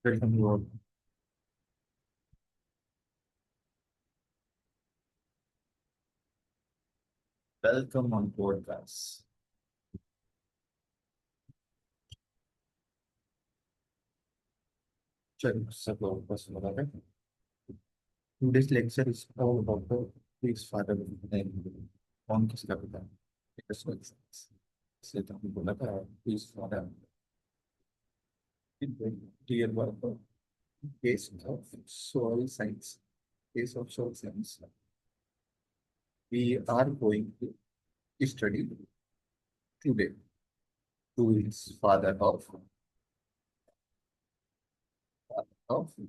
Welcome you all. Welcome on board, guys. चलो सब लोग बस बता रहे हैं. Today's lecture is all about the his father and कौन किसका पिता है. Because what is इसलिए तो हमने बोला था his father in the real world case of soil science. Case of soil science, we are going to study today who is father of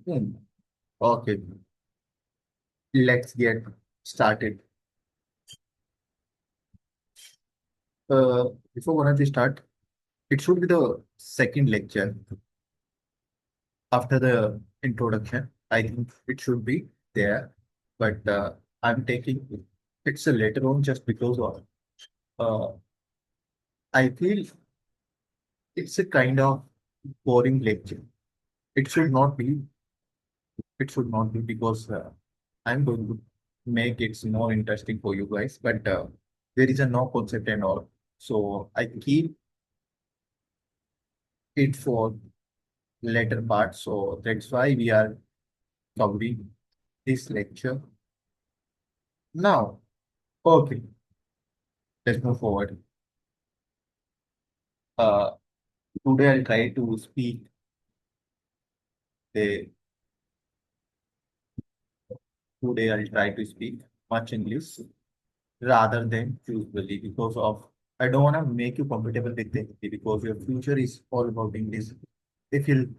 whom. Okay, let's get started. Before one of the start, it should be the second lecture after the introduction. I think it should be there, but I'm taking it's a later on just because of I feel it's a kind of boring lecture. It should not be. It should not be because I'm going to make it more interesting for you guys. But there is a no concept and all, so I keep it for later part. So that's why we are covering this lecture now. Okay, let's move forward. Uh, Today I'll try to speak the today I'll try to speak much English rather than usually because of I don't want to make you comfortable with the Hindi because your future is all about English. If you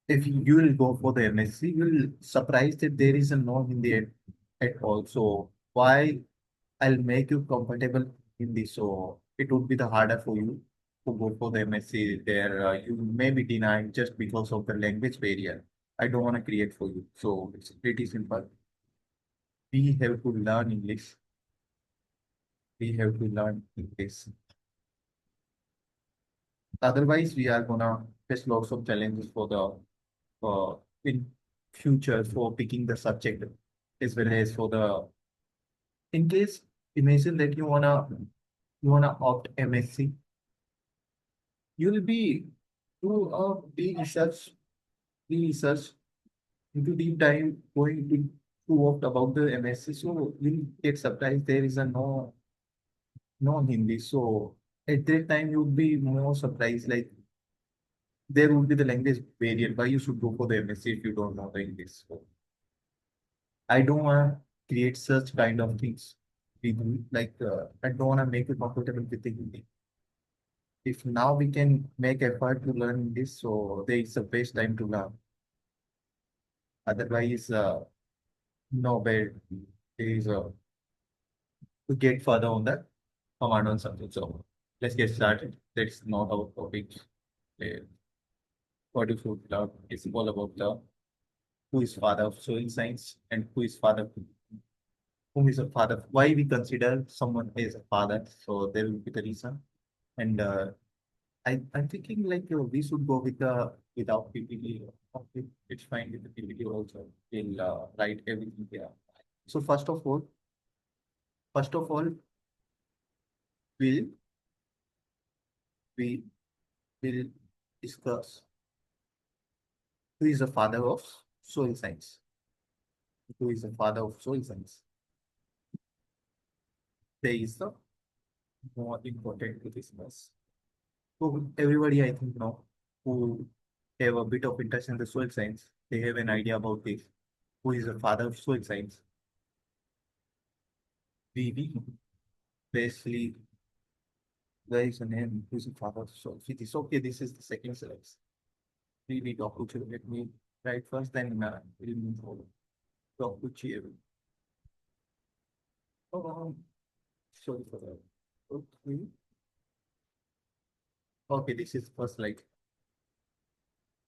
if you will go for the MSc, you'll surprised that there is a no Hindi at all. So why I'll make you comfortable in this. So it would be the harder for you to go for the MSc there. You may be denied just because of the language barrier. I don't want to create for you. So it's pretty simple. We have to learn English. We have to learn English. Otherwise, we are gonna face lots of challenges for the in future for picking the subject as well as for the in case imagine that you wanna opt MSc, you'll be do a research into deep dive going to opt about the MSc. So you'll get surprised there is a no Hindi. So at that time you'll be more surprised like there would be the language barrier. Why you should go for the MSc if you don't know the English? So I don't want to create such kind of things. Like I don't want to make you comfortable with the Hindi. If now we can make effort to learn this, so there is a best time to learn. Otherwise, no bad is to get further on the command on something. So let's get started. That's not our topic. Uh, What if you love is all about the who is father of soil science and who is a father. Why we consider someone as a father? So there will be the reason. And I'm thinking like we should go with the without PPT. Okay, it's fine with the PPT also. We'll write everything here. So first of all, we'll we will discuss who is the father of soil science. Who is the father of soil science? There is the more important to discuss. So everybody I think now who have a bit of interest in the soil science, they have an idea about this. Who is the father of soil science? We basically there is a name who is the father of soil. It is okay. This is the second slice. We talk to let me write first, then we'll move forward. Talk to Chief. Oh, sorry for that. Okay. Okay, this is first slide.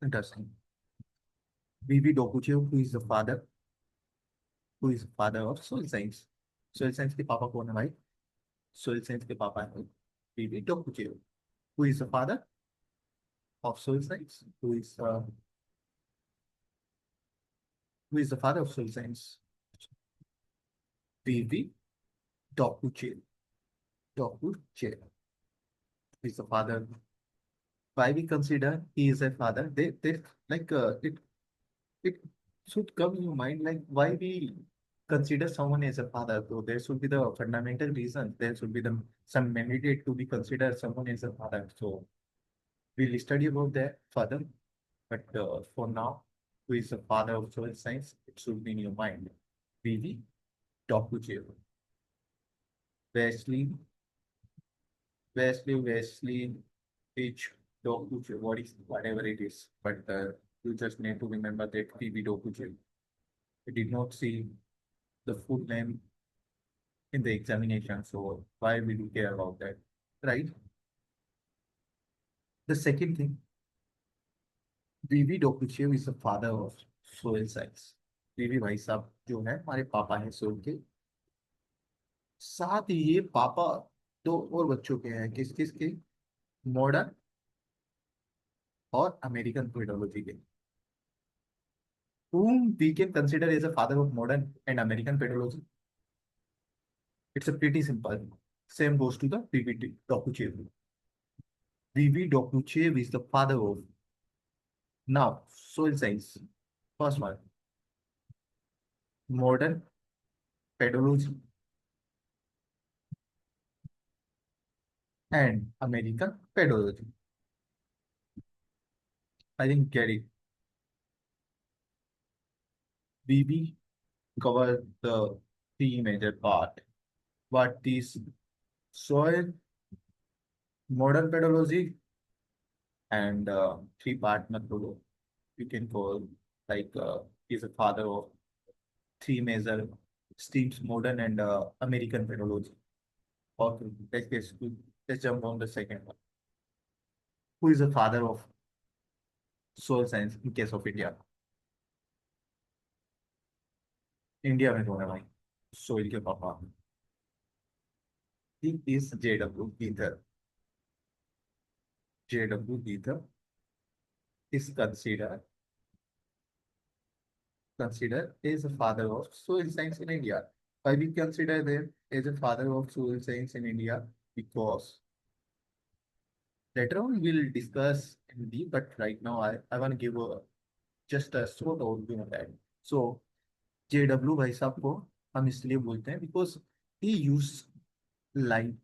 Interesting. V.V. Dokuchev, who is the father of soil science. Soil science के पापा कौन है भाई? Soil science के पापा है V.V. Dokuchev. Who is the father of soil science? Who is Who is the father of soil science? V.V. Dokuche. Dokuche is the father. Why we consider he is a father? They like it should come in your mind like why we consider someone as a father. So there should be the fundamental reason. There should be the some mandate to be considered someone as a father. So we'll study about that further. But for now, who is the father of soil science? It should be in your mind. V.V. Dokuche. Wesley, Wesley, H. Dokuche. What is whatever it is, but you just need to remember that V.V. Dokuche. I did not see the full name in the examination. So why will you care about that, right? The second thing, VV Dokuchaev is the father of soil science. VV भाई साहब जो है हमारे पापा हैं soul के। साथ ही ये पापा दो और बच्चों के हैं, किस किस के? मॉडर्न और अमेरिकन पेडोलॉजी के। whom we can consider as a father of modern and American pedology? It's a pretty simple. Same goes to the VV Dokuchev. VV Dokuchev is the father of now soil science. First one, modern pedology and American pedology. I think get it. VV covered the three major part. What is soil, modern pedology, and three-part method. You can call like is a father of three major streams, modern and American pedology. Okay, let's jump on the second one. Who is the father of soil science in case of India? India में कौन है भाई soil के पापा? He is J.W. Ether. J.W. Ether is considered as a father of soil science in India. Why we consider them as a father of soil science in India? Because later on we'll discuss in deep, but right now I want to give just a short overview of that. So JW भाई साहब को हम इसलिए बोलते हैं because he used line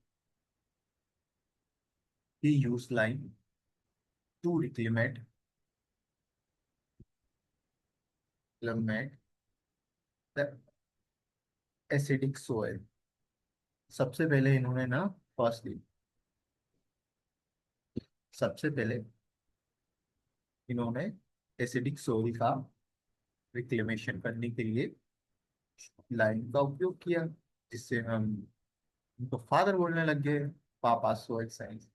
he used line to reclimate the acidic soil. सबसे पहले इन्होंने ना फर्स्टली सबसे पहले इन्होंने एसिडिक सोइल का रिक्लेमेशन करने के लिए लाइन का उपयोग किया, जिससे हम उनको फादर बोलने लग गए। पापा सोइल साइंस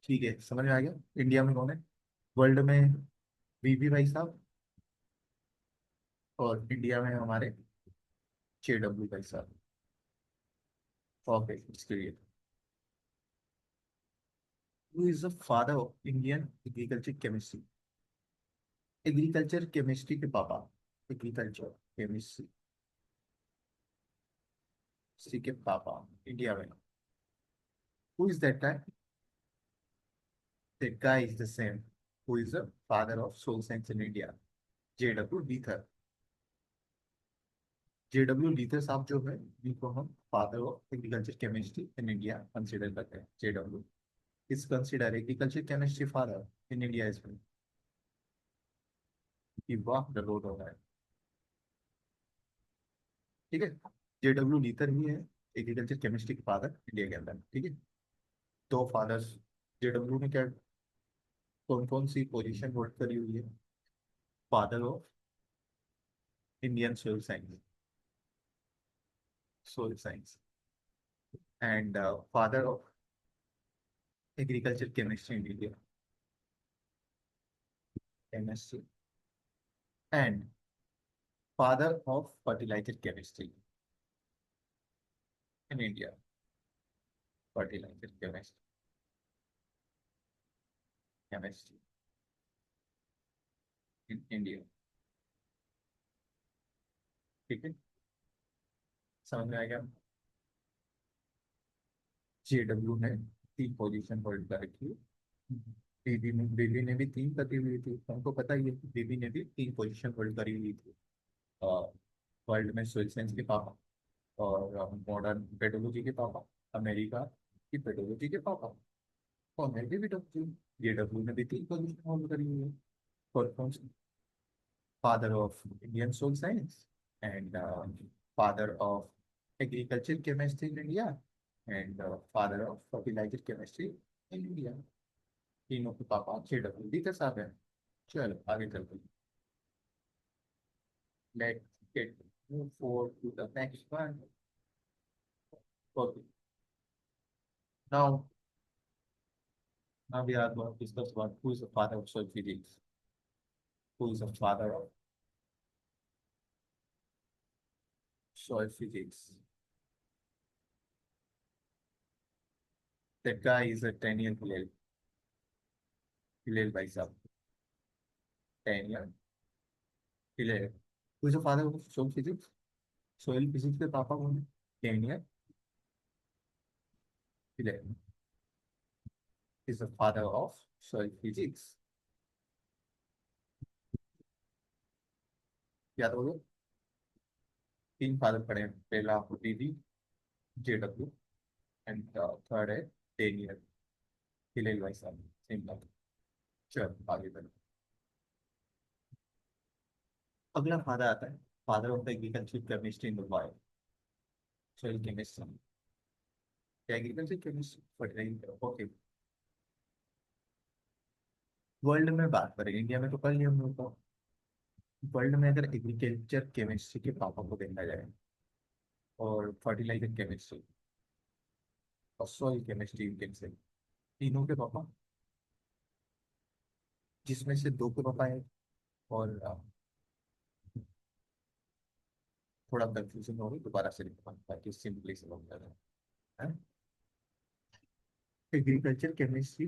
ठीक है, समझ में आ गया। इंडिया में कौन है? वर्ल्ड में वीवी भाई साहब, और इंडिया में हमारे JW भाई साहब। ओके, इसके लिए who is the father of Indian agriculture chemistry? Agriculture chemistry के पापा, एग्रीकल्चर केमिस्ट्री के पापा इंडिया में। Who is that guy? That guy is the same who is the father of soil science in India, J.W. Leether. J.W. Leether साहब जो है इनको हम father of agriculture chemistry in India consider करते हैं। J.W. is considered agriculture chemistry father in India as well. He walked the road हो रहा है, ठीक है। J.W. Leether ही है एग्रीकल्चर केमिस्ट्री के फादर इंडिया के अंदर, ठीक है। दो फादर्स J.W. ने क्या कौन कौन सी पोजीशन होल्ड करी हुई है? Father of Indian soil science and father of agriculture chemistry in India, chemistry, and father of fertilizer chemistry in India, fertilizer chemistry in India. ठीक है, समझ में आ गया। JW ने 3 पोजीशन होल्ड कर रखी है। बीबी ने भी 3 करी हुई थी, हमको पता ही है कि बीबी ने भी 3 पोजीशन होल्ड करी हुई थी वर्ल्ड में। सोइल साइंस के पापा, और मॉडर्न पेडोलॉजी के पापा, अमेरिका की पेडोलॉजी के पापा, और मैं भी डब्ल्यू। JW ने भी 3 पोजीशन होल्ड करी हुई है। कौन कौन से? Father of Indian soil science, and father of agriculture chemistry in India, and father of fertiliser chemistry in India. तीनों के पापा JW के साथ हैं। चलो आगे चलते हैं। Let get move forward to the next one. Okay, now we are going to discuss about who is the father of soil physics. Who is the father of soil physics? That guy is a Daniel Hillel. Hillel भाई साहब, Daniel Hillel. Who is the father of soil physics? Soil physics के पापा कौन है? Daniel Hillel is the father of soil physics. याद हो गया? 3 father पढ़े हैं। पहला DD, JW, एंड थर्ड है डेनियल हिलेल भाई साहब। सेम बात। चलो आगे बढ़ो। अगला फादर आता है, father of agriculture chemistry in the world. Soil chemistry, agriculture chemistry, fertiliser. Okay, world में बात करें, इंडिया में तो कर लिया हम लोग को। वर्ल्ड में अगर एग्रीकल्चर केमिस्ट्री के पापा को देखा जाए, और फर्टिलाइजर केमिस्ट्री और सॉइल केमिस्ट्री से, तीनों के पापा, जिसमें से 2 के पापा है, और थोड़ा कंफ्यूजन होगी, दोबारा से लिखवा ताकि सिंपली समझ में आ जाए। एग्रीकल्चर केमिस्ट्री,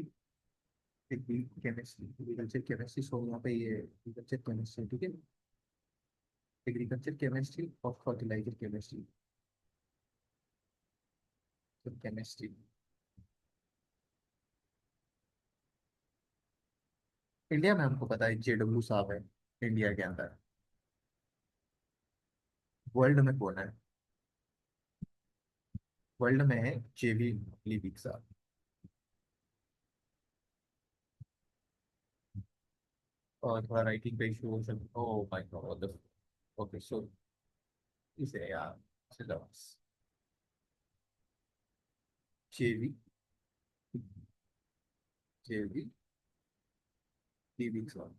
एग्रीकल्चर केमिस्ट्री, सो यहाँ पे ये एग्रीकल्चर केमिस्ट्री, ठीक है। एग्रीकल्चर केमिस्ट्री और फर्टिलाइजर केमिस्ट्री, तो केमिस्ट्री। इंडिया में हमको पता है JW साहब है इंडिया के अंदर। वर्ल्ड में कौन है? वर्ल्ड में है JV लिविक साहब। और थोड़ा राइटिंग पे इशू हो सकता। Oh my God. ओके, सो इसे यार सिलेबस JV, JV लिविक साहब।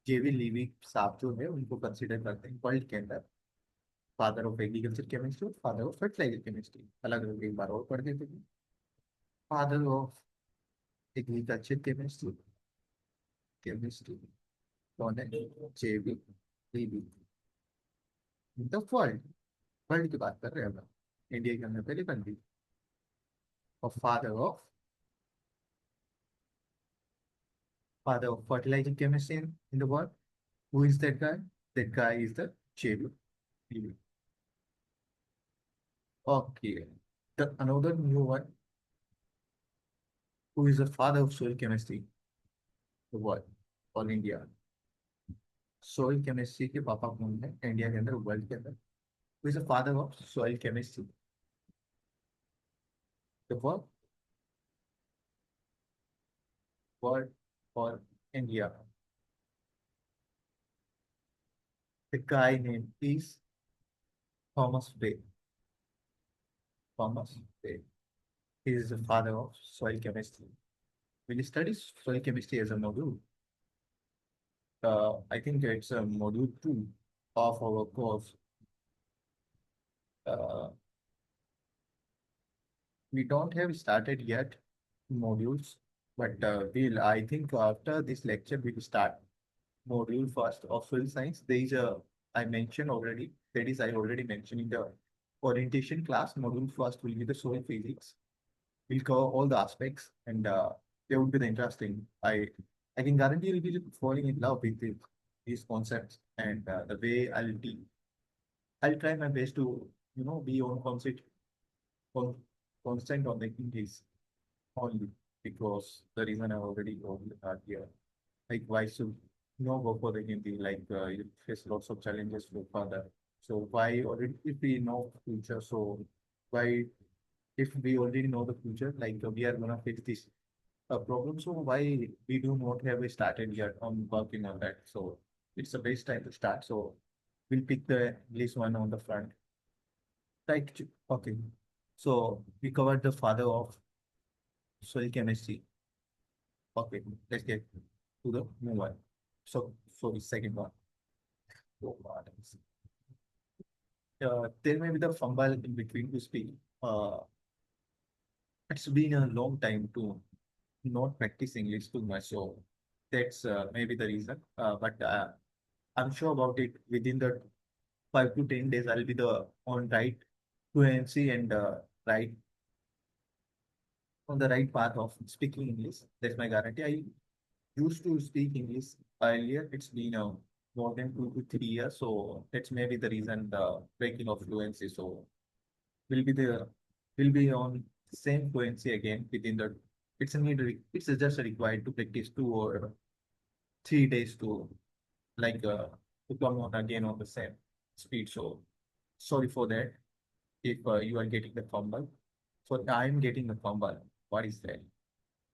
JV लिविक साहब जो है उनको कंसिडर करते हैं वर्ल्ड के अंदर फादर ऑफ एग्रीकल्चर केमिस्ट्री और फादर ऑफ फर्टिलाइजर केमिस्ट्री। अलग अलग एक बार और पढ़ देते हैं। Father of agriculture chemistry, chemistry कौन है? JV Livik. The world, world की बात कर रहे हैं हम। इंडिया के अंदर पहले कंट्री। और father of fertiliser chemistry in the world, who is that guy? That guy is the JV Liebig. Okay. The another new one, who is the father of soil chemistry, the world, all India. Soil chemistry के पापा कौन है India के अंदर, world के अंदर? Who is the father of soil chemistry, the world or India? The guy name is Thomas Bay. Thomas Bay. He is the father of soil chemistry. Will you study soil chemistry as a module? I think it's a module 2 of our course. Uh, we don't have started yet modules, but we'll, I think after this lecture, we'll start module first of soil science. There is a, I mentioned already, that is, I already mentioned in the orientation class, module first will be the soil physics. We'll cover all the aspects, and they would be the interesting. I can guarantee you'll be falling in love with these concepts and the way I'll teach. I'll try my best to, be on con constant on the English only because the reason I already told you that here. Like why should go for the Hindi? Like you face lots of challenges for further. So why already if we know future, so why if we already know the future, like we are gonna fix this problem. So why we do not have a started yet on working on that? So it's the best time to start. So we'll pick the English one on the front. Right. Okay. So we covered the father of soil chemistry. Okay, let's get to the new one. So the second one. Oh, God. There may be the fumble in between to speak. Uh, it's been a long time to not practice English too much, so that's maybe the reason. But I'm sure about it. Within the 5 to 10 days, I'll be the on right fluency and right on the right path of speaking English. That's my guarantee. I used to speak English earlier. It's been more than 2 to 3 years, so that's maybe the reason the breaking of fluency. So will be the will be on same fluency again within the. It's just required to practice 2 or 3 days to like to come on again on the same speed. So sorry for that if you are getting the fumble. So I'm getting the fumble. What is that?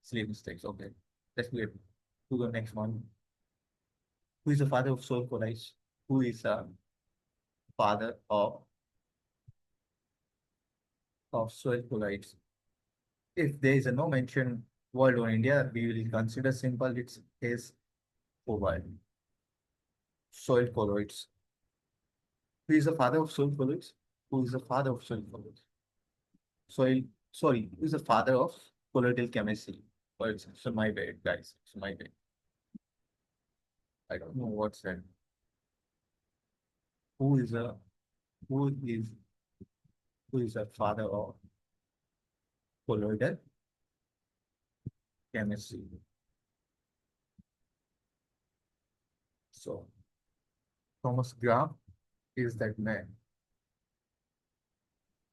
Slave mistakes. Okay, let's go to the next one. Who is the father of soul collage? Who is the father of soil colloids? If there is a no mention world or India, we will consider simple its case over soil colloids. Who is the father of soil colloids? Who is the father of soil colloids? Soil, sorry, who is the father of colloidal chemistry? Well, it's my bad, guys. It's my bad. I don't know what's that. Who is a who is who is the father of colloidal chemistry? So Thomas Graham is that man.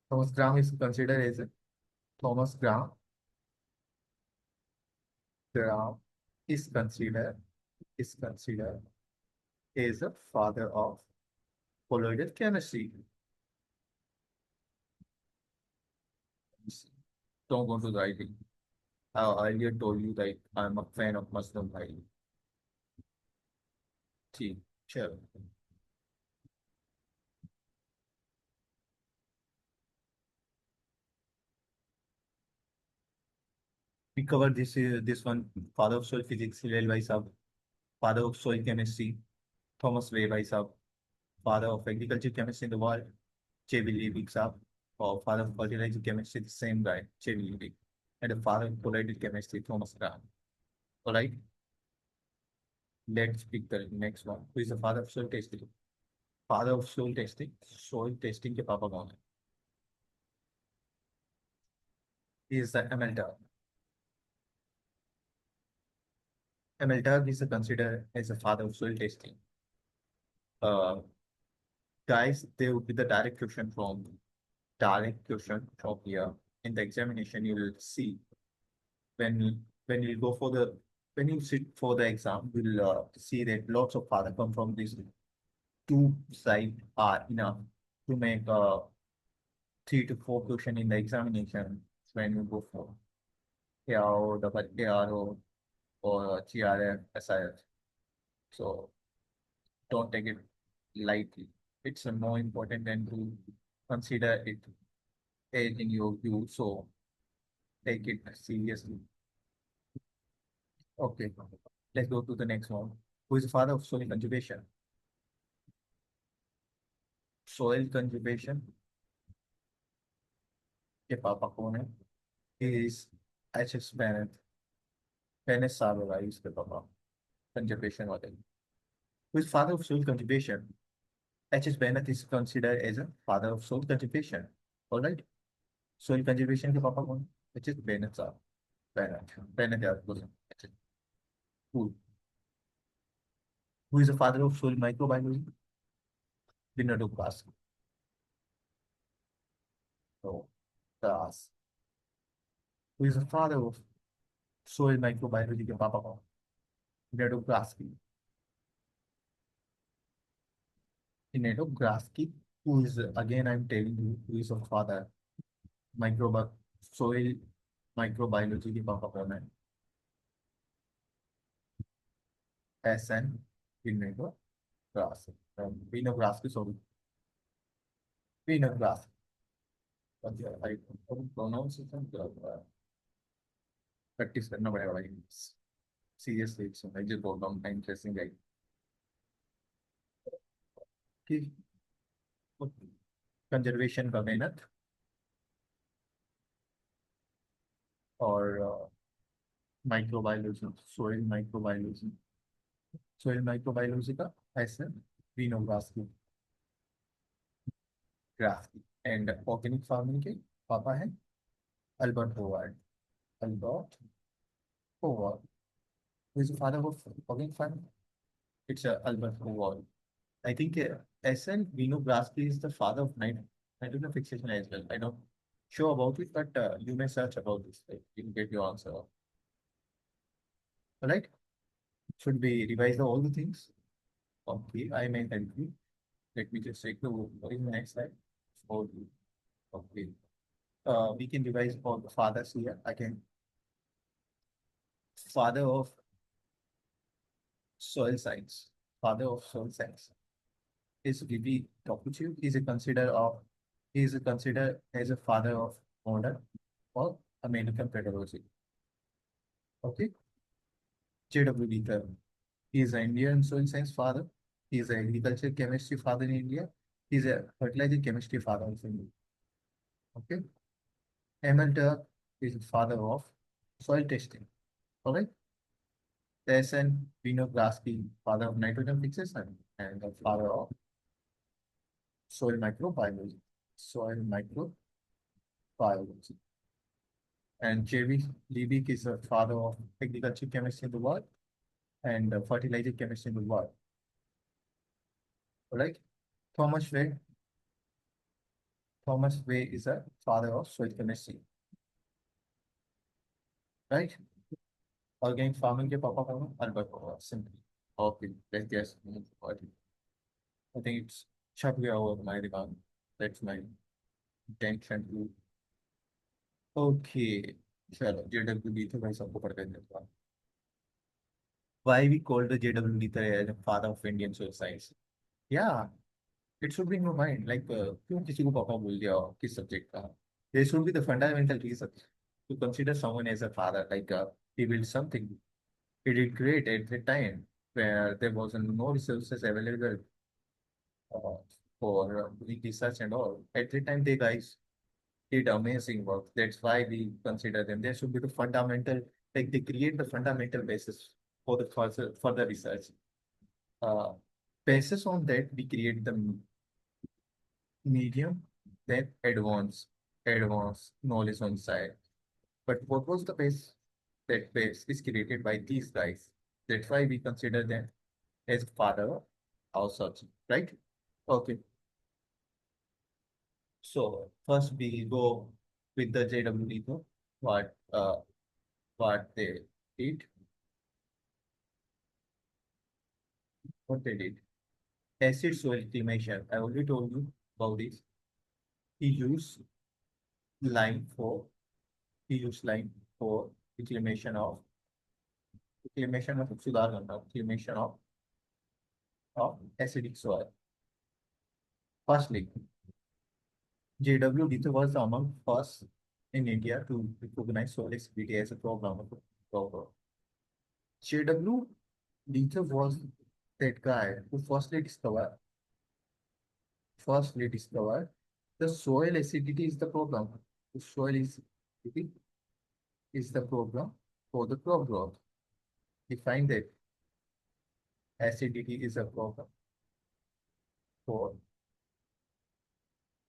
Thomas Graham is considered as Thomas Graham is considered as a father of colloidal chemistry. Don't go to the writing. I earlier told you that I'm a fan of Muslim writing. See, sure. We covered this one. Father of soil physics, Hillel by sub. Father of soil chemistry, Thomas Way by sub. Father of agriculture chemistry in the world, J.B. Levy sub. Or father of fertilizer chemistry, the same guy, J.B. Levy. And the father of colloidal chemistry, Thomas Graham. All right, let's pick the next one. Who is the father of soil testing? Father of soil testing के पापा कौन है? He is the Emil Emil is considered as a father of soil testing. Uh, Guys, there would be the direct question from here. In the examination, you will see when you go for the when you sit for the exam, you'll see that lots of father come from these two side are enough to make 3 to 4 question in the examination when you go for ARO, double ARO, or GRF, SIF. So don't take it lightly. It's more important than to consider it as in your view. So take it seriously. Okay, let's go to the next one. Who is the father of soil conservation? Soil conservation के पापा कौन है? He is H.S. Bennett. Bennett Savara is the papa. Conservation वाले. Who is father of soil conservation? H.S. Bennett is considered as a father of soil conservation. All right. Soil conservation के पापा कौन? H.S. Bennett साहब. Bennett. Bennett यार बोलो. Who? Who is the father of soil microbiology? Leonardo Pascal. So, Das, who is the father of soil microbiology के पापा कौन? Nedograsky. Nedograsky, who is again I'm telling you who is a father microbi soil microbiology के पापा कौन है? SN Vinogradski. Vinogradski, sorry. Vinogradski. I don't pronounce it. Practice करना पड़ेगा भाई. Seriously, it's a major problem. Interesting guy. कि conservation का मेहनत और माइक्रोबायोलॉजी सोइल माइक्रोबायोलॉजी का ऐसे विनोग्रास्की ग्रास्की एंड ऑर्गेनिक फार्मिंग के पापा है Albert Howard Albert Howard who is the father of organic farming. It's Albert Howard. I think SN Vinogradski is the father of nitrogen fixation as well. I don't sure about it, but you may search about this. Right? You can get your answer. All right? Should we revise all the things? Okay, I may help you. Let me just take the what is the next slide. Okay. We can revise all the fathers here again. Father of soil science. Father of soil science is V.B. Tokuchi. He is considered as a father of modern or American pedagogy. Okay. J.W. Deether. He is an Indian soil science father. He is an agriculture chemistry father in India. He is a fertilizer chemistry father in India. Okay. Emil Turk is the father of soil testing. All right. S.N. Vinogradski, father of nitrogen fixation and the father of soil microbiology. Soil microbiology. And J.V. Liebig is the father of agriculture chemistry in the world and fertilizer chemistry in the world. All right. Thomas Way. Thomas Way is a father of soil chemistry. Right? Organic farming के पापा का नाम Albert Howard. Simply. Okay. Let's guess. I think it's छप गया over my दिमाग. That's my intention to. Okay. चलो JWD तो भाई सबको पढ़ के देता हूँ. Why we called the JWD as a father of Indian soil science? Yeah, it should be in your mind. Like क्यों किसी को पापा बोल दिया किस subject का? There should be the fundamental reason to consider someone as a father. Like he built something. He did great at the time where there was no resources available uh, for doing research and all. At the time, they guys did amazing work. That's why we consider them. There should be the fundamental, like they create the fundamental basis for the further research. Uh, Basis on that, we create the medium, then advanced knowledge on side. But what was the base? That base is created by these guys. That's why we consider them as father of such, right? Okay. So first we go with the JWD, what they did, what they did. Acid soil reclamation. I already told you about this. He used lime for reclamation of सुधार करना, reclamation of acidic soil. Firstly, J.W. Deether was among first in India to recognize soil acidity as a problem. J.W. Deether was that guy who firstly discovered the soil acidity is the problem. The soil acidity is the problem for the crop growth. He find that acidity is a problem for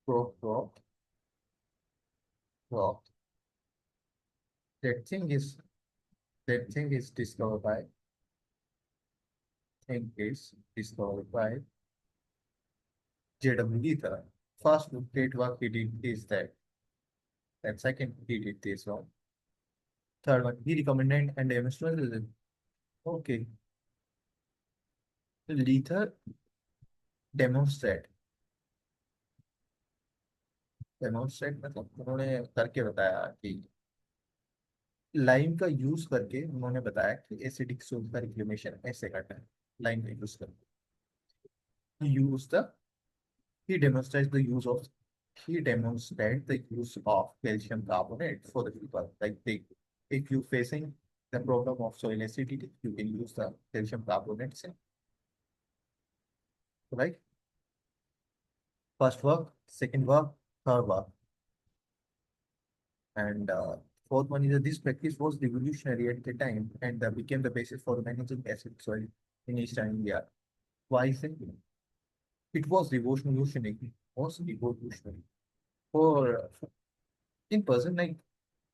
crop growth. That thing is discovered by J.W. Deether. First great work he did is that Then second, he did this one. Third one, he recommended and demonstrated. Okay. Lether demonstrate. Demonstrate मतलब उन्होंने करके बताया कि lime का use करके उन्होंने बताया कि एसिडिक सोल का रिक्लेमेशन ऐसे करना है लाइम का यूज करके use the he demonstrates the use of he demonstrates the use of calcium carbonate for the people like they if you facing the problem of soil acidity you can use the calcium carbonate right first work second work third work and fourth one is that this practice was revolutionary at the time and became the basis for managing acid soil in Eastern India. Why is it? It was revolutionary. It was revolutionary. For in person, like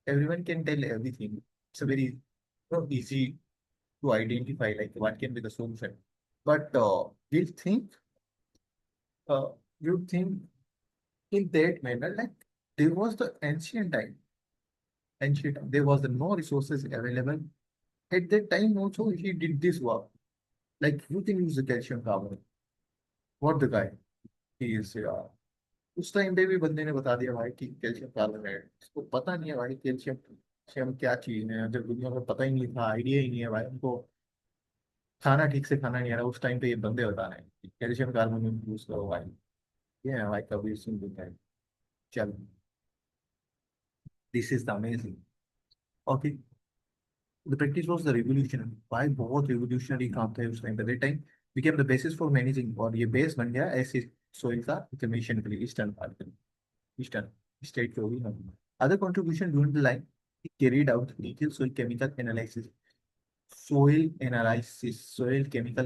everyone can tell everything. It's a very easy to identify like what can be the solution. But uh, you think in that manner, like there was the ancient time. Ancient time, there was the no resources available. At that time also he did this work. Like you can use the calcium carbonate. What the guy? He is उस time पे भी बंदे ने बता दिया भाई कि calcium carbonate इसको पता नहीं है भाई कैल्शियम कैल्शियम क्या चीज है जब दुनिया को पता ही नहीं था आइडिया ही नहीं है भाई उनको खाना ठीक से खाना नहीं आ रहा उस टाइम पे ये बंदे बता रहे हैं कि कैल्शियम कार्बोनेट यूज करो भाई ये है भाई कभी सुन लिया है चल this is the amazing okay the practice was the revolutionary भाई बहुत revolutionary काम था उस टाइम पे that time became the basis for managing और ये बेस बन गया ऐसे सोइल का रिकमेशन के लिए ईस्टर्न पार्ट ईस्टर्न स्टेट को भी हम other contribution during the line he carried out detailed soil chemical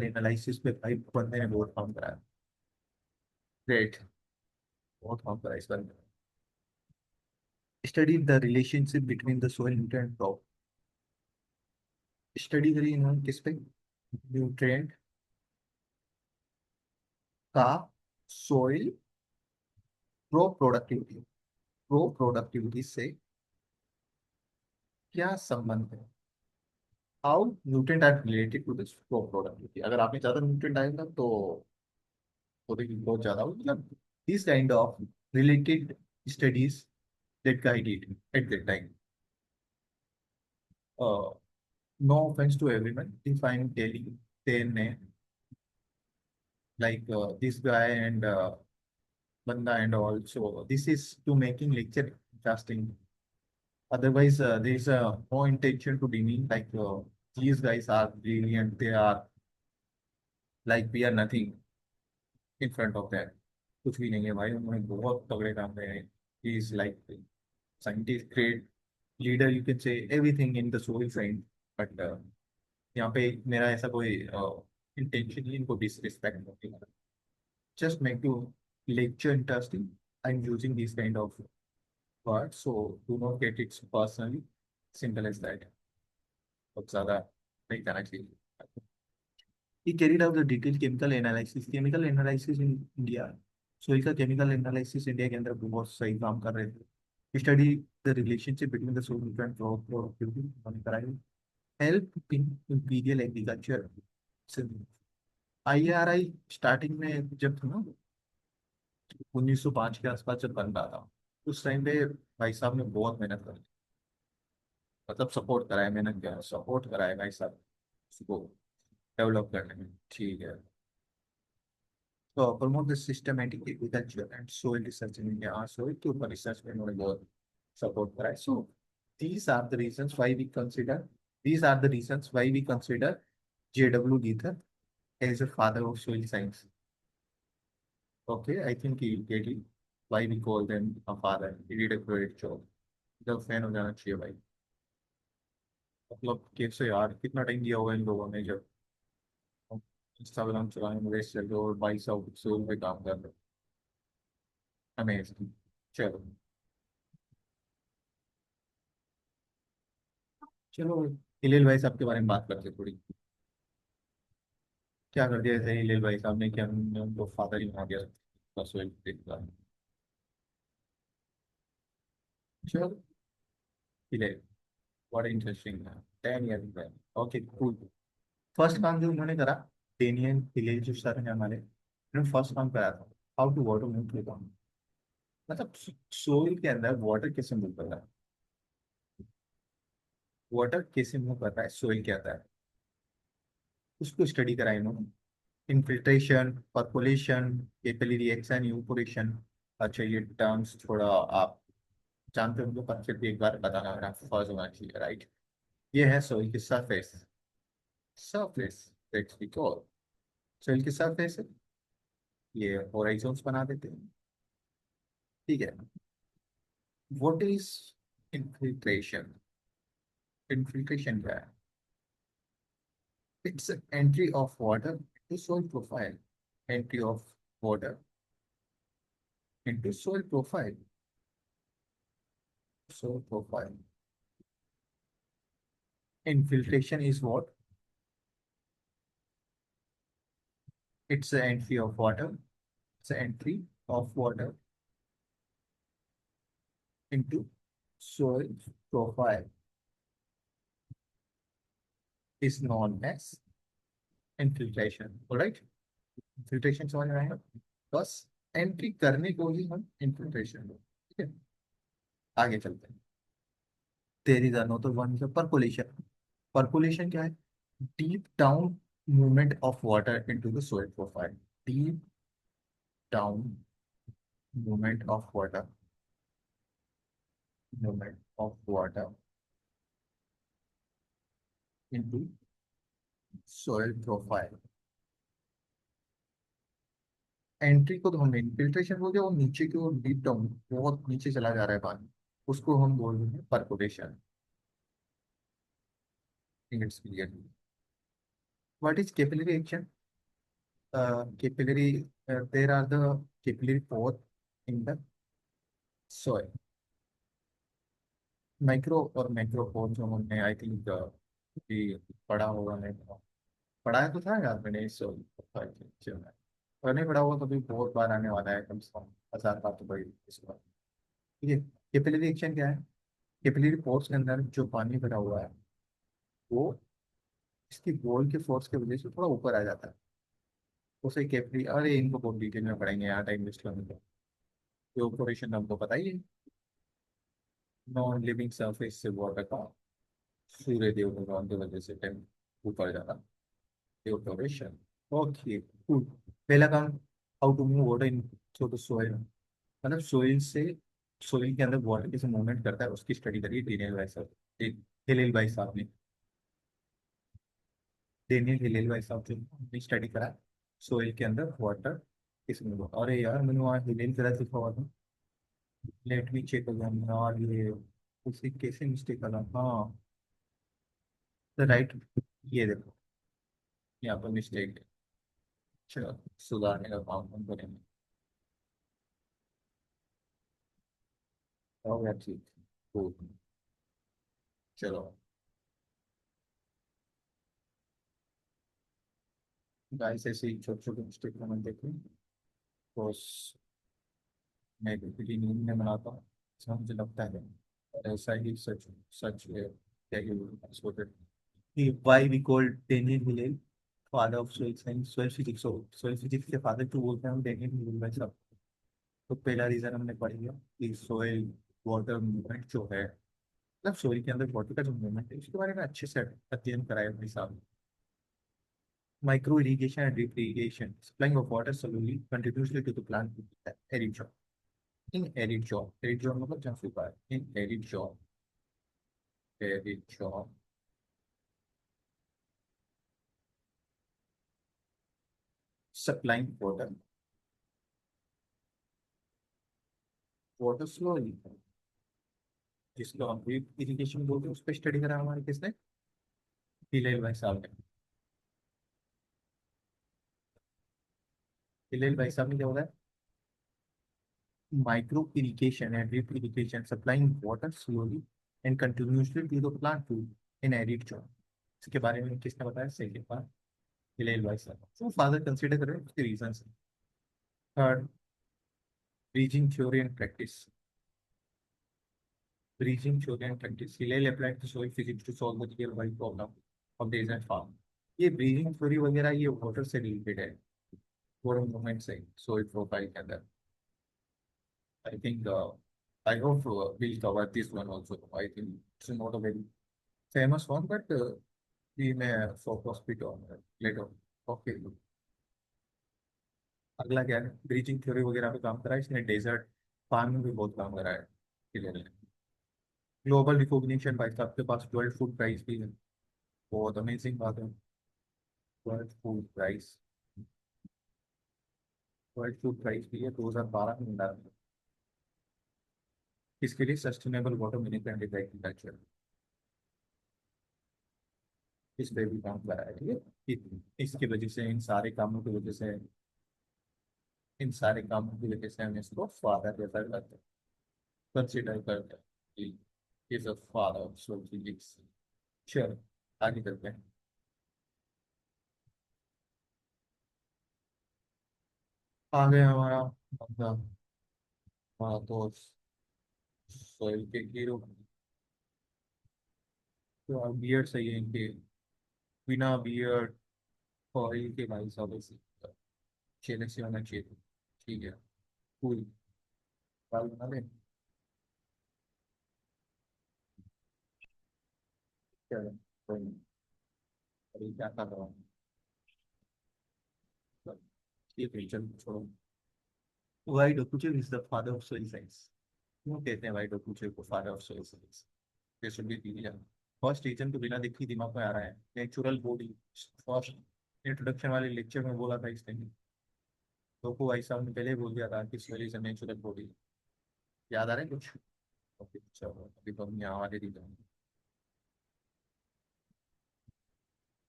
analysis पे भाई बंदे ने बहुत काम करा ग्रेट बहुत काम करा इस बंदे ने studied the relationship between the soil nutrient crop study करी इन्होंने किस पे न्यूट्रिएंट का सोइल प्रो प्रोडक्टिविटी से क्या संबंध है how nutrient are related to this pro productivity अगर आपने ज्यादा न्यूट्रिएंट आएगा तो देखिए बहुत ज्यादा हो मतलब this kind of related studies that guided at that time. No offense to everyone. If I'm telling their name, like this guy and Banda and all, so this is to making lecture interesting. Otherwise, there is no intention to demean like these guys are brilliant. They are like we are nothing in front of that. कुछ भी नहीं है भाई उन्होंने बहुत तगड़े काम करे हैं. He is like scientist, great leader. You can say everything in the soil science, but यहाँ पे मेरा ऐसा कोई इंटेंशन नहीं इनको डिसरिस्पेक्ट नहीं करना just make you lecture interesting I'm using these kind of words so do not get it personally simple as that बहुत ज़्यादा नहीं करना चाहिए he carried out the detailed chemical analysis in India soil का chemical analysis India के अंदर बहुत सही काम कर रहे थे study the relationship between the soil and crop productivity उन्होंने कराई help in imperial agriculture IRI starting में जब था ना 1905 के आसपास जब बन रहा था उस टाइम पे भाई साहब ने बहुत मेहनत करी मतलब सपोर्ट करा है मेहनत किया सपोर्ट करा है भाई साहब उसको डेवलप करने में ठीक है तो promote the systematic agriculture and soil research in India soil के ऊपर रिसर्च में उन्होंने बहुत सपोर्ट करा है सो these are the reasons why we consider these are the reasons why we consider JW Gither as a father of soil science. Okay, I think you get it. Why we call them a father. He did a great job. जब fan हो जाना चाहिए भाई मतलब कैसे यार कितना time दिया हुआ है इन लोगों ने जब इंस्टाग्राम चलाने में वेस्ट चल रहे हो और 2200 पे काम कर रहे हो अमेजिंग चलो चलो हिलेल भाई साहब के बारे में बात करते हैं थोड़ी क्या कर दिया ऐसे हिलेल भाई साहब ने क्या उनको फादर ही बना दिया बस वही देखता है चलो Hilal, what interesting. 10 years back. Okay, cool. First काम जो उन्होंने करा, डेनियल हिलेल जो सर है हमारे, उन्होंने फर्स्ट काम करा था how to water move through the, मतलब सोइल के अंदर वाटर कैसे मूव कर रहा है, वाटर कैसे मूव कर रहा है सोइल के अंदर, उसको स्टडी करा इन्होंने। Infiltration, percolation, capillary reaction, evaporation. अच्छा ये टर्म्स थोड़ा आप जानते होंगे पर फिर भी एक बार बताना मेरा फर्ज होना चाहिए, राइट। ये है सोइल की surface, surface that's we call soil की सरफेस। ये होराइजोन्स बना देते हैं, ठीक है। व्हाट इज इनफिल्ट्रेशन, इनफिल्ट्रेशन क्या है? It's entry of water to soil profile, entry of water into soil profile. Infiltration is what? It's the entry of water. It's the entry of water into soil profile is known as infiltration. All right? Infiltration समझ में आएगा? बस entry करने को ही हम infiltration, ठीक है। आगे चलते हैं। There is another one, percolation. Percolation क्या है? Deep down movement of water into the soil profile. Deep down movement of water into soil profile. Entry को तो हमने इनफिल्ट्रेशन बोल दिया, वो नीचे की ओर डीप डाउन बहुत नीचे चला जा रहा है पानी, उसको हम बोल रहे हैं percolation. It's clear. What is capillary action? Capillary, there are the capillary pore in the soil. Micro और मैक्रो पोर जो हमने आई थिंक पढ़ा होगा, नहीं पढ़ाया तो था यार मैंने इस में, और नहीं पढ़ा हुआ तो भी बहुत बार आने वाला है, कम से कम 1000 बार तो पढ़ी इस बार। ठीक है। कैपिलरी एक्शन क्या है? कैपिलरी पोर्स के अंदर जो पानी भरा हुआ है वो इसकी बॉल के फोर्स की वजह से थोड़ा ऊपर आ जाता है, उसे कैपिलरी, अरे इनको बहुत डिटेल में पढ़ेंगे यहाँ, टाइम वेस्ट करने को। इवेपोरेशन हमको पता ही है, नॉन लिविंग सरफेस से वाटर का सूर्य देव भगवान की वजह से टाइम ऊपर जाता, इवेपोरेशन। Okay cool. पहला काम, how to move water in through the soil, मतलब सोइल से, सोइल के अंदर वाटर कैसे मूवमेंट करता है उसकी स्टडी करिए डेनियल भाई साहब, एक हिलेल भाई साहब ने, डेनियल हिलेल भाई साहब ने स्टडी करा सोइल के अंदर वाटर कैसे मूव। अरे यार मैंने वहाँ हिलेल गलत लिखा हुआ था, लेट मी चेक अगेन यार, ये उसे कैसे मिस्टेक करा, हाँ राइट, ये देखो यहाँ पर मिस्टेक है। चलो सुधारने का काम हम करेंगे। हो गया ठीक, cool। चलो गाइस, ऐसे ही छोटे छोटे मिस्टेक में देखें तो मैं भी नींद में बनाता हूँ, ऐसा मुझे लगता है, ऐसा ही सच सच है क्या कि why we call Daniel Hillel father of soil science, soil physics, soil physics के फादर क्यों बोलते हैं हम डेनियल हिलेल भाई साहब? तो पहला रीजन हमने पढ़ लिया कि सोइल वाटर मूवमेंट जो है, मतलब सोइल के अंदर वाटर का जो मूवमेंट है उसके बारे में अच्छे से अध्ययन कराया अपने साहब। Micro irrigation and drip irrigation, supplying of water solely continuously to the plant arid job. In arid job मतलब जहाँ सूखा है, in arid job supplying water slowly, जिसको हम ड्रिप इरिगेशन बोलते हैं, उस पर स्टडी करा हमारे किसने, हिलेल भाई साहब ने। हिलेल भाई साहब ने क्या बोला है? Micro irrigation and drip irrigation supplying water slowly and continuously to the plant to in arid zone. इसके बारे में किसने बताया? सेकंड पार्ट, हिलेल भाई साहब। तो फादर कंसीडर करें उसके reason. Third, bridging theory and practice. Bridging theory and practice, Hillel applied to soil physics to solve the real world problem of days and farm. ये ब्रीजिंग थ्योरी वगैरह ये water से related है, water movement से soil profile के अंदर। I think I hope we'll cover this one also. I think it's not a very famous one, but we may focus bit on it later. Okay. अगला क्या है, breaching theory वगैरह पे काम करा है इसने, डेजर्ट फार्मिंग भी बहुत काम करा है। ग्लोबल रिकॉग्निशन भाई साहब के पास वर्ल्ड फूड प्राइज भी है, बहुत अमेजिंग बात है। World food prize, world food prize भी है 2012 में मिला है। इसके लिए sustainable water management and agriculture, इस पे भी काम करा है। ठीक है, इसकी वजह से, इन सारे कामों की वजह से, इन सारे कामों की वजह से हम इसको फादर रेफर करते हैं, कंसिडर करते हैं, is a father of social physics. चलो आगे चलते हैं। आगे हमारा मतलब, हमारा दोस्त सोहेल के हीरो, तो बियर्ड सही है इनके, बिना बियर्ड ऑयल के भाई साहब ऐसे चेहरे से होना चाहिए। ठीक है, कूल, बाल बना ले। चलो कोई नहीं, अभी क्या कर रहा हूँ, ठीक है चलो छोड़ो। Y Dokuchaev is the father of soil science. क्यों कहते हैं वाई डोकुचेव को फादर ऑफ सोइल साइंस? ये should be clear. First reason तो बिना देखे ही दिमाग में आ रहा है, नेचुरल बॉडी। फर्स्ट इंट्रोडक्शन वाले लेक्चर में बोला था इसने, डोकू भाई साहब ने पहले ही बोल दिया था कि soil is a natural body. याद आ रहा है कुछ? ओके चलो अभी तो हम यहाँ वाले reason.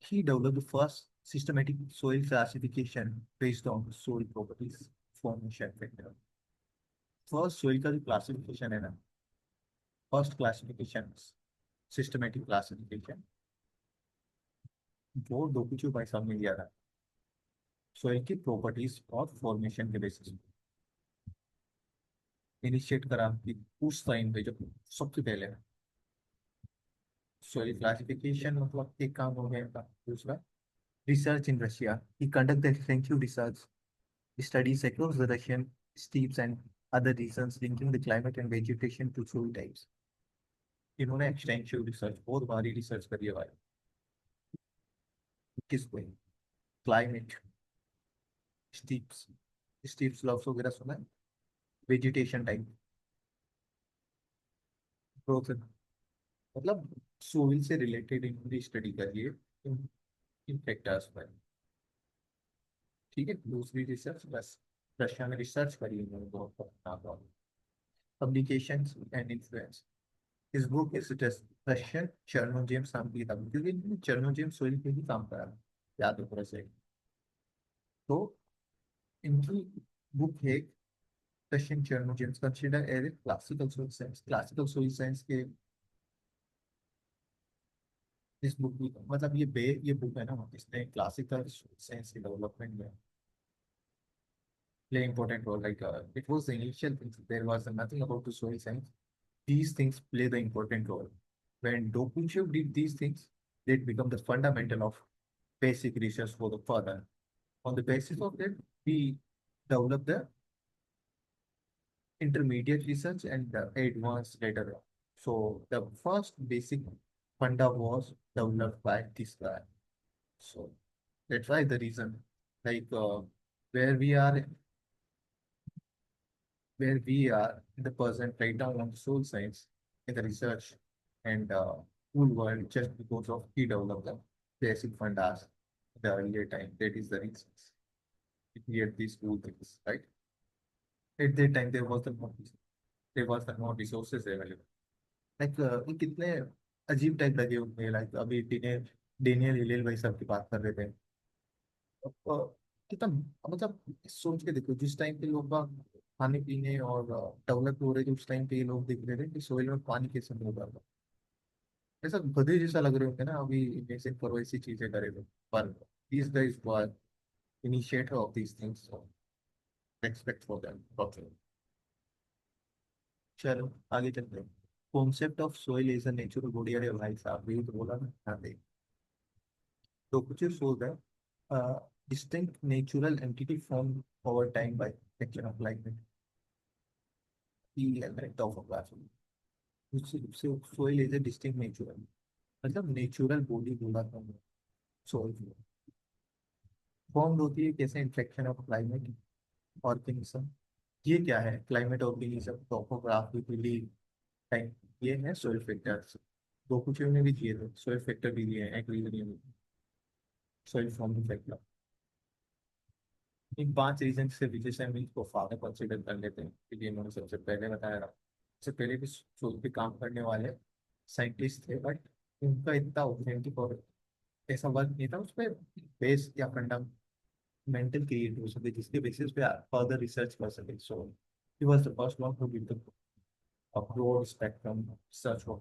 He developed the first systematic soil classification based on soil properties, formation factor. First soil का जो क्लासिफिकेशन है ना, फर्स्ट क्लासिफिकेशन, सिस्टमेटिक क्लासिफिकेशन, वो डोकुचु भाई साहब ने दिया था सोइल की प्रॉपर्टीज और फॉर्मेशन के बेसिस पे इनिशिएट करा कि उस टाइम पे जब सबसे पहले सोइल क्लासिफिकेशन, मतलब एक काम हो गया इनका। दूसरा, research in Russia. He conducted extensive research studies across the Russian steppes and other regions linking the climate and vegetation to soil types. इन्होंने एक्सटेंसिव रिसर्च, बहुत भारी रिसर्च करी है भाई। किस पे? क्लाइमेट, स्टीप्स, स्टीप स्लोप्स वगैरह सुना है, वेजिटेशन टाइप, ग्रोथ, मतलब सोइल से रिलेटेड इन्होंने स्टडी करी है इन फैक्टर्स पर। ठीक है, दूसरी रिसर्च बस रशिया में रिसर्च करी है इन्होंने बहुत। पब्लिकेशंस एंड इन्फ्लुएंस, इस बुक इज रशियन चर्नो जेम्स नाम की किताब, क्योंकि इन्होंने चर्नो जेम्स सोइल पे ही काम करा, याद हो थोड़ा से। तो इनकी बुक है Russian chernozems, consider as classical soil science. Classical soil science के इस बुक की मतलब ये बुक है ना, इसने क्लासिकल सोइल साइंस के डेवलपमेंट में play important role. Like it was the initial things. There was nothing about the soil science. These things play the important role. When Dokuchev did these things, they become the fundamental of basic research for the further. On the basis of that, we develop the intermediate research and the advanced later on. So the first basic funda was developed by this guy. So that's why the reason, like where we are where we are in the present right now on the soul science in the research and cool world, just because of he developed the basic fundas the earlier time. That is the reason he created these cool things, right? At that time there was the no resources available. Like ये कितने अजीब type लगे होंगे, like अभी Daniel Daniel Hillel भाई साहब की बात कर रहे थे। कितना, मतलब सोच के देखो, जिस टाइम पे लोग बाग खाने पीने और डेवलप हो रहे थे, उस टाइम पे ये लोग देख रहे थे कि सोइल में पानी कैसे होगा। ऐसा गधे जैसा लग रहे होंगे ना अभी, इमेजिन करो ऐसी चीजें करे तो। पर these guys were initiator of these things, so respect for them. Okay, चलो आगे चलते हैं। Concept of soil is a natural body. अरे भाई साहब यही तो बोला ना, हाँ देख। तो कुछ सोच है, distinct natural entity formed over time by action of climate, the element of a classroom. उससे soil is a distinct natural, मतलब नेचुरल बॉडी बोला था सोइल फॉर्म होती है कैसे, इंफ्लेक्शन ऑफ क्लाइमेट ऑर्गेनिज्म। ये क्या है, क्लाइमेट ऑर्गेनिज्म, टोपोग्राफिकली टाइम, ये है सोइल फैक्टर्स। दो कुछ में भी दिए थे सोइल फैक्टर भी दिए हैं, एक सोइल फॉर्मिंग फैक्टर। इन 5 रीजन से वजह से हम इसको फादर कंसिडर कर लेते हैं, क्योंकि इन्होंने सबसे पहले बताया था। इससे पहले भी सोच पे काम करने वाले साइंटिस्ट थे, बट उनका इतना ऑथेंटिक और ऐसा वर्क नहीं था उस पर बेस या फंडामेंटल क्रिएट हो सके जिसके बेसिस पे फर्दर रिसर्च कर सके। So he was the first one who did the broad spectrum search for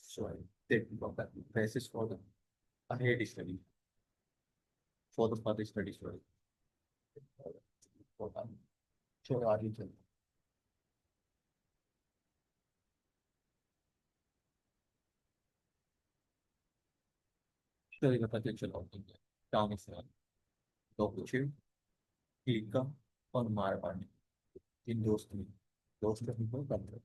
soil, that got the basis for the ahead study, for the further study story. चलो आगे चलते चलिए बताते चलो टाउन से दो कुछ टीका और मारवाड़ी, तीन दोस्त थे। दोस्त हमको करते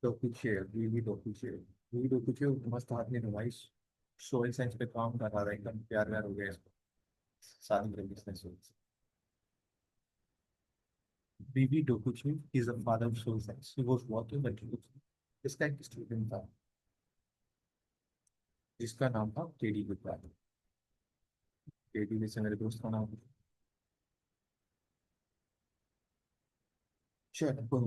दो कुछ बीवी दो कुछ बीवी दो कुछ मस्त आदमी था भाई। सोयल साइंस पे काम कर रहा था, एकदम प्यार व्यार हो गया इसको, शादी कर business. BB Dokuchi is a father of soil science. He was working at Dokuchi. इसका एक स्टूडेंट था जिसका नाम था केडी गुप्ता। केडी जैसे मेरे दोस्त का नाम। चलो,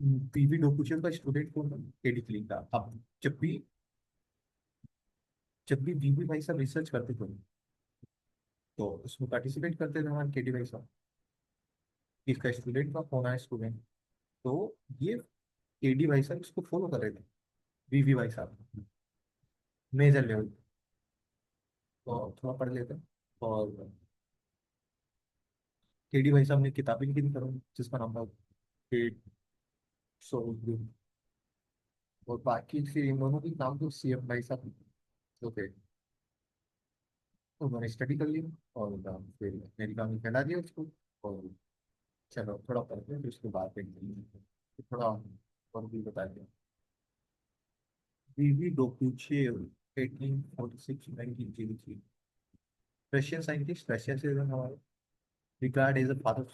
बीबी डोकुची का स्टूडेंट कौन था, केडी क्लीन था। अब जब भी जब भी बीबी भाई साहब रिसर्च करते थे तो उसमें पार्टिसिपेट करते थे हमारे केडी भाई साहब। इसका स्टूडेंट था, कौन है स्टूडेंट, तो ये केडी भाई साहब इसको फॉलो कर रहे थे, बीबी भाई साहब मेजर लेवल। तो थोड़ा पढ़ लेते हैं। और केडी भाई साहब ने किताबें लिखी थी करो, जिसका नाम था पेट सोल। और बाकी फिर इन दोनों के नाम तो CM भाई साहब जो थे, तो उन्होंने स्टडी कर लिया और फिर मेरी काम फैला दिया उसको। और चलो थोड़ा पढ़ते हैं फिर उसके बाद देखते हैं। फिर थोड़ा और भी बता दें। बीवी डोकुचेव 1846-1903, रशियन साइंटिस्ट, रशियन से हमारे regard as a father of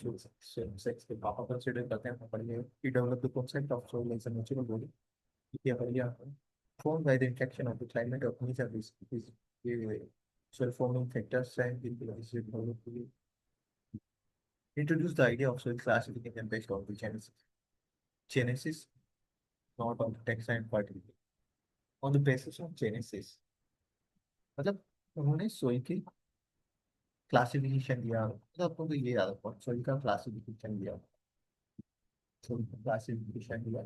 soil sex के पापा कंसिडर करते हैं पढ़िए। he developed the concept of soil as a natural body, ये बढ़िया है, formed by the interaction of the climate of nature is ये soil forming factors and is introduced the idea of soil classification based on the genesis, not on the text and fertility, on the basis of genesis। मतलब उन्होंने soil की classification दिया, मतलब आपको तो ये याद रखो सोइल का क्लासिफिकेशन दिया, सोइल का क्लासिफिकेशन दिया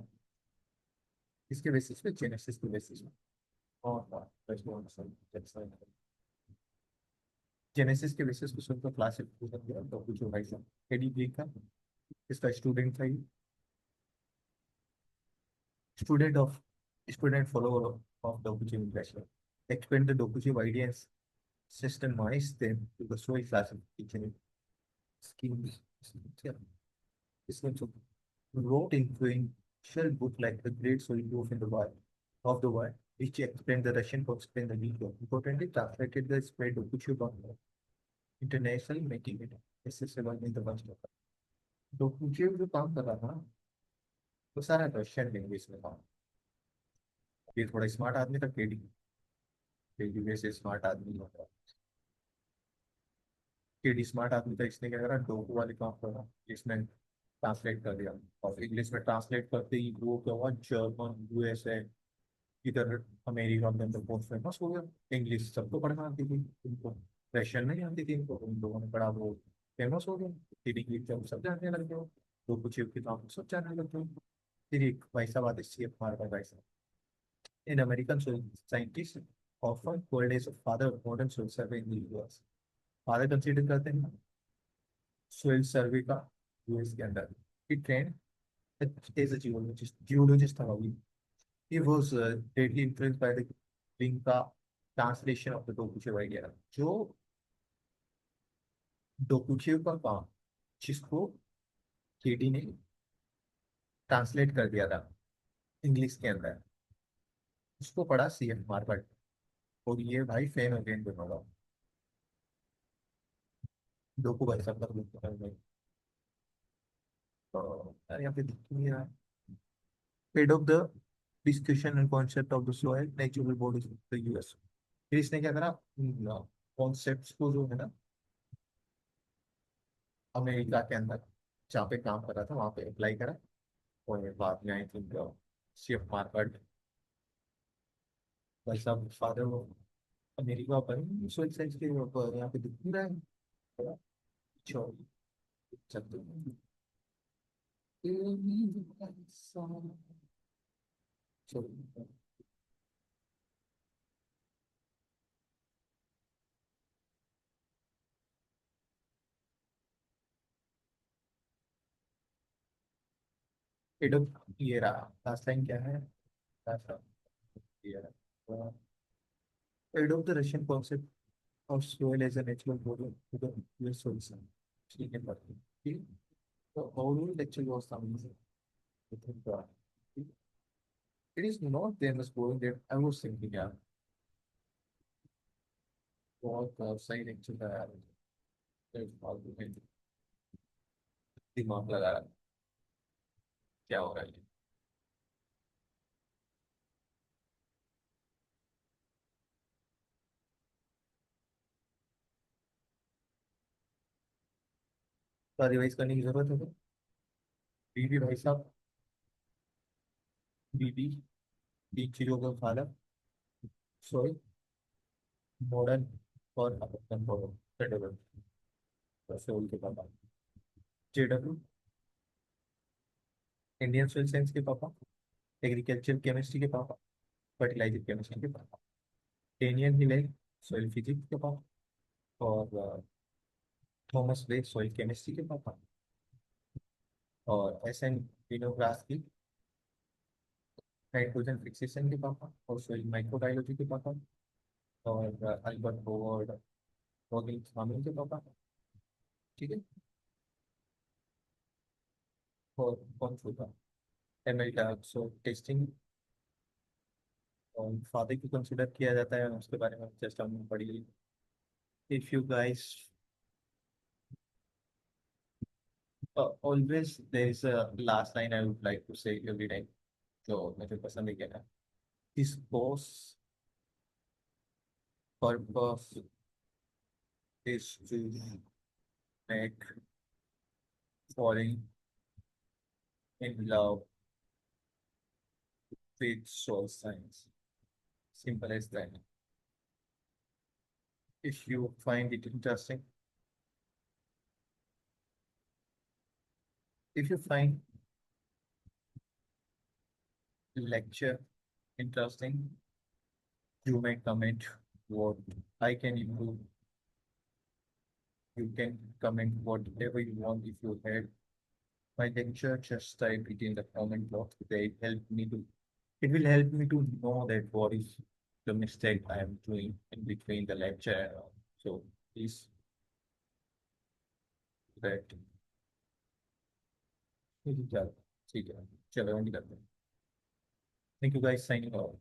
इसके बेसिस पे, जेनेसिस के बेसिस पे। और जेनेसिस के बेसिस पे सोइल का क्लासिफिकेशन दिया तो कुछ भाई साहब एडी का, इसका स्टूडेंट था, student of student follower of Dokuchi International, explained the Dokuchi ideas, systemized them to the soil classification schemes. Yeah. इसमें जो wrote influential book like the Great Soil Proof in the World of the World, which explained the Russian to explain the video. Importantly, translated the spread Dokuchi book internationally, making it accessible in the West. Dokuchi जो काम कर रहा था वो सारा Russian language में था। ये थोड़ा स्मार्ट आदमी था केडी, केडी वैसे स्मार्ट आदमी होता है। केडी स्मार्ट आदमी था, इसने क्या करा, डोकू वाले काम करा, इसने ट्रांसलेट कर दिया। और इंग्लिश में ट्रांसलेट करते ही वो क्या हुआ, जर्मन, USA, इधर अमेरिका के अंदर बहुत फेमस हो गया। इंग्लिश सबको पढ़ना आती थी इनको, रशियन नहीं आती थी इनको, उन लोगों ने पढ़ा, वो फेमस हो गया। फिर इंग्लिश जब सब जानने लग गए, तो कुछ किताब सब जानने लग गए। फिर एक भाई साहब आते सी एफ मार भाई साहब, an American scientist often called as father of modern soil survey in the US। Father consider करते हैं सोइल सर्वे का US के अंदर। He trained is a geologist था अभी. He was greatly influenced by the Inca translation of the Dokuchev idea. जो डोकुचेव का काम जिसको केडी ने ट्रांसलेट कर दिया था इंग्लिश के अंदर, उसको पढ़ा सीएफ मार्केट. और ये भाई फैन हो गए इन दोनों का. डोकू भाई सब कर. तो यहाँ पे दिख नहीं रहा. Head of the discussion and concept of the soil natural bodies of the US. फिर इसने क्या करा, कॉन्सेप्ट्स को जो है ना अमेरिका के अंदर जहाँ पे काम कर रहा था वहाँ पे अप्लाई करा. और बाद में आई थिंक सीएफ मार्केट भाई साहब फादर वो अमेरिका पर सोयल साइंस के ऊपर यहाँ पे दिख नहीं रहा है. चलो चलते हैं. चलो. हेड ऑफ ये रहा. लास्ट लाइन क्या है? लास्ट ये रहा. Head of the Russian concept of soil as a natural body to the US soil science. ठीक है बात. ठीक. तो overall lecture was amazing. I think it is not there much boring that I was thinking यार. बहुत सही lecture था यार. फालतू में दिमाग लगा रहा. क्या हो रहा है? तो रिवाइज करने की जरूरत है तो बीबी भाई साहब. बीबी तीन चीजों का खाना. सॉइल, मॉडर्न और अमेरिकन फॉलो. सोल के पापा. जेडब्ल्यू इंडियन सोइल साइंस के पापा. एग्रीकल्चर केमिस्ट्री के पापा. फर्टिलाइजर केमिस्ट्री के पापा. डेनियल हिलेल सॉइल फिजिक्स के पापा. और थॉमस वे सॉइल केमिस्ट्री के पापा. और एस एन विनोग्रास की नाइट्रोजन फिक्सेशन के पापा और सॉइल माइक्रोबायोलॉजी के पापा. और अल्बर्ट होवर्ड ऑर्गेनिक फार्मिंग के पापा. ठीक है. और कौन छोटा एमएल सो टेस्टिंग और फादर को कंसिडर किया जाता है उसके बारे में जस्ट हमने पढ़ी ली. If you guys always there is a last line I would like to say every time जो मुझे पसंद है कहना. This course purpose is to make falling in love with soul science. Simple as that. If you find it interesting, if you find lecture interesting, you may comment what I can improve. You can comment whatever you want. If you had my lecture, just type it in the comment box. It will help me to know that what is the mistake I am doing in between the lecture and all. So please that. ठीक है चलो. चलो and करते हैं. Thank you guys signing off.